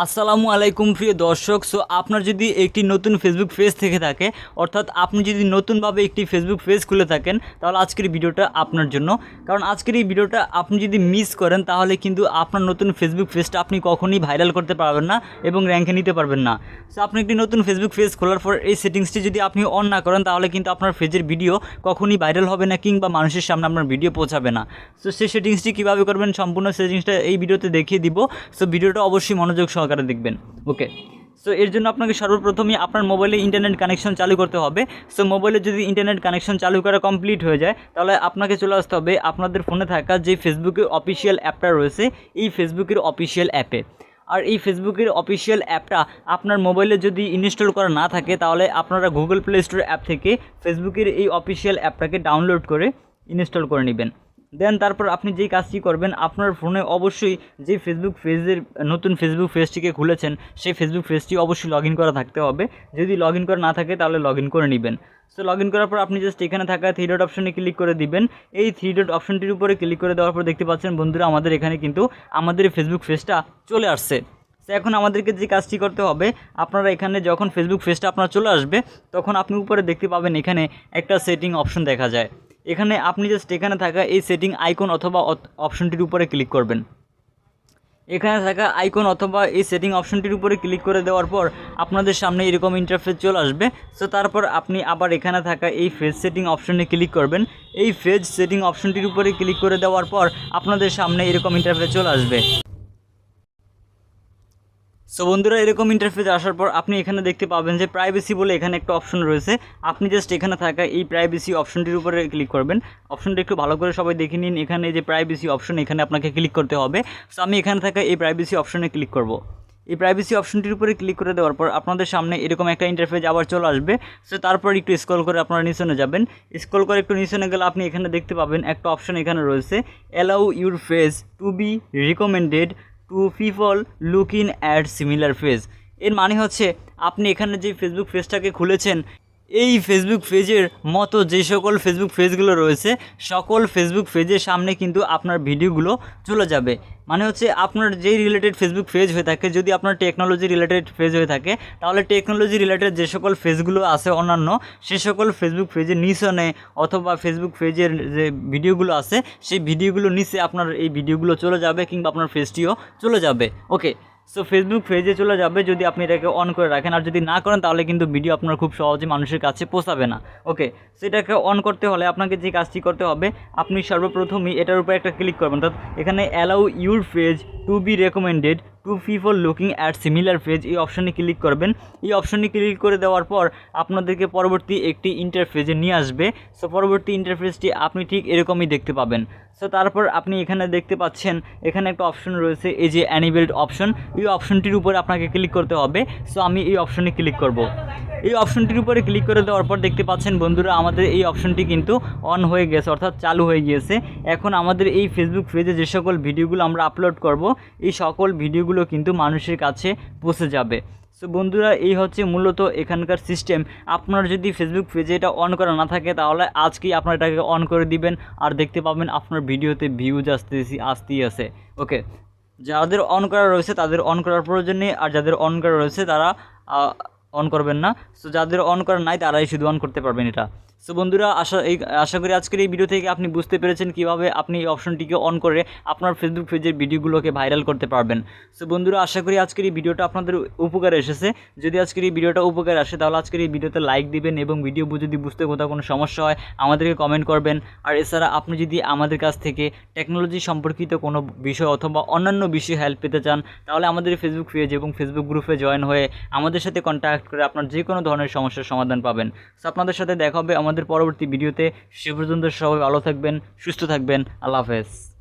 আসসালামু আলাইকুম প্রিয় দর্শক। সো আপনার যদি একটি নতুন ফেসবুক পেজ থেকে থাকে, অর্থাৎ আপনি যদি নতুনভাবে একটি ফেসবুক পেজ খুলে থাকেন, তাহলে আজকের ভিডিওটা আপনার জন্য। কারণ আজকের এই ভিডিওটা আপনি যদি মিস করেন তাহলে কিন্তু আপনার নতুন ফেসবুক পেজটা আপনি কখনোই ভাইরাল করতে পারবেন না এবং র্যাঙ্কে নিতে পারবেন না। সো আপনি একটি নতুন ফেসবুক পেজ খোলার পর এই সেটিংসটি যদি আপনি অন না করেন তাহলে কিন্তু আপনার পেজের ভিডিও কখনোই ভাইরাল হবে না কিংবা মানুষের সামনে আপনার ভিডিও পৌঁছাবে না। সো সেই সেটিংসটি কীভাবে করবেন সম্পূর্ণ সেটিংসটা এই ভিডিওতে দেখিয়ে দিব। সো ভিডিওটা অবশ্যই মনোযোগ সহকারে দেখবেন। ওকে, সো এর জন্য আপনাকে সর্বপ্রথমে আপনার মোবাইলে ইন্টারনেট কানেকশন চালু করতে হবে। সো মোবাইলে যদি ইন্টারনেট কানেকশন চালু করা কমপ্লিট হয়ে যায় তাহলে আপনাকে চলে আসতে হবে আপনাদের ফোনে থাকা যে ফেসবুকের অফিসিয়াল অ্যাপটা রয়েছে এই ফেসবুকের অফিসিয়াল অ্যাপে। আর এই ফেসবুকের অফিসিয়াল অ্যাপটা আপনার মোবাইলে যদি ইনস্টল করা না থাকে তাহলে আপনারা গুগল প্লে স্টোর অ্যাপ থেকে ফেসবুকের এই অফিসিয়াল অ্যাপটাকে ডাউনলোড করে ইনস্টল করে নেবেন। দেন তারপর আপনি যেই কাজটি করবেন, আপনার ফোনে অবশ্যই যে ফেসবুক পেজের নতুন ফেসবুক পেজটিকে খুলেছেন সেই ফেসবুক পেজটি অবশ্যই লগ ইন করা থাকতে হবে। যদি লগ ইন করা না থাকে তাহলে লগ ইন করে নেবেন। সো লগ ইন করার পর আপনি জাস্ট এখানে থাকা 3 ডট অপশনে ক্লিক করে দিবেন। এই 3 ডট অপশনটির উপরে ক্লিক করে দেওয়ার পর দেখতে পাচ্ছেন বন্ধুরা আমাদের এখানে কিন্তু আমাদের ফেসবুক পেজটা চলে আসছে। সো এখন আমাদেরকে যে কাজটি করতে হবে, আপনারা এখানে যখন ফেসবুক পেজটা আপনার চলে আসবে তখন আপনি উপরে দেখতে পাবেন এখানে একটা সেটিং অপশন দেখা যায়। এখানে আপনি জাস্ট এখানে থাকা এই সেটিং আইকন অথবা অপশনটির উপরে ক্লিক করবেন। এখানে থাকা আইকন অথবা এই সেটিং অপশনটির উপরে ক্লিক করে দেওয়ার পর আপনাদের সামনে এরকম ইন্টারফেস চলে আসবে। সো তারপর আপনি আবার এখানে থাকা এই পেজ সেটিং অপশনে ক্লিক করবেন। এই পেজ সেটিং অপশনটির উপরে ক্লিক করে দেওয়ার পর আপনাদের সামনে এরকম ইন্টারফেস চলে আসবে। সো বন্ধুরা এরকম ইন্টারফেস আসার পর আপনি এখানে দেখতে পাবেন যে প্রাইভেসি বলে এখানে একটা অপশন রয়েছে। আপনি জাস্ট এখানে থাকা এই প্রাইভেসি অপশনটির উপরে ক্লিক করবেন। অপশনটা একটু ভালো করে সবাই দেখে নিন। এখানে যে প্রাইভেসি অপশন এখানে আপনাকে ক্লিক করতে হবে। সো আমি এখানে থাকা এই প্রাইভেসি অপশনে ক্লিক করব। এই প্রাইভেসি অপশনটির উপরে ক্লিক করে দেওয়ার পর আপনাদের সামনে এরকম একটা ইন্টারফেস আবার চলে আসবে। সো তারপর একটু স্ক্রল করে আপনারা নিচে যাবেন। স্ক্রল করে একটু নিচে গেলে আপনি এখানে দেখতে পাবেন একটা অপশন এখানে রয়েছে, allow your page to be recommended to people looking at similar page. এর মানে হচ্ছে আপনি এখানে যে ফেসবুক পেজটাকে খুলেছেন এই ফেসবুক পেজের মতো যে সকল ফেসবুক পেজগুলো রয়েছে সকল ফেসবুক পেজের সামনে কিন্তু আপনার ভিডিওগুলো চলে যাবে। মানে হচ্ছে আপনার যেই রিলেটেড ফেসবুক পেজ হয়ে থাকে, যদি আপনার টেকনোলজি রিলেটেড পেজ হয়ে থাকে তাহলে টেকনোলজি রিলেটেড যে সকল পেজগুলো আছে অন্যান্য সে সকল ফেসবুক পেজের নিচনে অথবা ফেসবুক পেজের যে ভিডিওগুলো আছে সেই ভিডিওগুলো নিচে আপনার এই ভিডিওগুলো চলে যাবে কিংবা আপনার পেজটিও চলে যাবে। ওকে, সো ফেসবুক পেজে চলে যাবে যদি আপনি এটাকে অন করে রাখেন। আর যদি না করেন তাহলে কিন্তু ভিডিও আপনার খুব সহজে মানুষের কাছে পৌঁছাবে না। ওকে, সেটাকে অন করতে হলে আপনাকে যে কাজটি করতে হবে, আপনি সর্বপ্রথমই এটার উপরে একটা ক্লিক করবেন। অর্থাৎ এখানে allow your page to be recommended to people looking at similar page এই অপশনে ক্লিক করবেন। এই অপশনে ক্লিক করে দেওয়ার পর আপনাদেরকে পরবর্তী একটি ইন্টারফেসে নিয়ে আসবে। সো পরবর্তী ইন্টারফেসটি আপনি ঠিক এরকমই দেখতে পাবেন। সো তারপর আপনি এখানে দেখতে পাচ্ছেন এখানে একটা অপশন রয়েছে, এই যে অ্যানিবেলড অপশন, এই অপশনটির উপরে আপনাকে ক্লিক করতে হবে। সো আমি এই অপশনে ক্লিক করব। এই অপশনটির উপরে ক্লিক করে দেওয়ার পর দেখতে পাচ্ছেন বন্ধুরা আমাদের এই অপশনটি কিন্তু অন হয়ে গেছে, অর্থাৎ চালু হয়ে গিয়েছে। এখন আমাদের এই ফেসবুক পেজে যে সকল ভিডিওগুলো আমরা আপলোড করব এই সকল ভিডিওগুলো কিন্তু মানুষের কাছে পৌঁছে যাবে। সো বন্ধুরা এই হচ্ছে মূলত এখানকার সিস্টেম। আপনার যদি ফেসবুক পেজে এটা অন করা না থাকে তাহলে আজকেই আপনার এটাকে অন করে দিবেন আর দেখতে পাবেন আপনার ভিডিওতে ভিউজ আসতেই আছে। ওকে, যাদের অন করা রয়েছে তাদের অন করার প্রয়োজন নেই, আর যাদের অন করা রয়েছে তারা অন করবেন না। সো যাদের অন করা নাই তারাই শুধু অন করতে পারবেন এটা। সো বন্ধুরা আশা করি আজকের এই ভিডিও থেকে আপনি বুঝতে পেরেছেন কীভাবে আপনি এই অপশনটিকে অন করে আপনার ফেসবুক পেজের ভিডিওগুলোকে ভাইরাল করতে পারবেন। সো বন্ধুরা আশা করি আজকের এই ভিডিওটা আপনাদের উপকারে এসেছে। যদি আজকের এই ভিডিওটা উপকারে আসে তাহলে আজকের এই ভিডিওতে লাইক দিবেন এবং ভিডিও যদি বুঝতে কোথাও কোনো সমস্যা হয় আমাদেরকে কমেন্ট করবেন। আর এছাড়া আপনি যদি আমাদের কাছ থেকে টেকনোলজি সম্পর্কিত কোনো বিষয় অথবা অন্যান্য বিষয়ে হেল্প পেতে চান তাহলে আমাদের ফেসবুক পেজ এবং ফেসবুক গ্রুপে জয়েন হয়ে আমাদের সাথে কন্ট্যাক্ট করে আপনার যে কোনো ধরনের সমস্যার সমাধান পাবেন। সো আপনাদের সাথে দেখা হবে আমাদের পরবর্তী ভিডিওতে। সে পর্যন্ত সবাই ভালো থাকবেন, সুস্থ থাকবেন। আল্লাহ হাফেজ।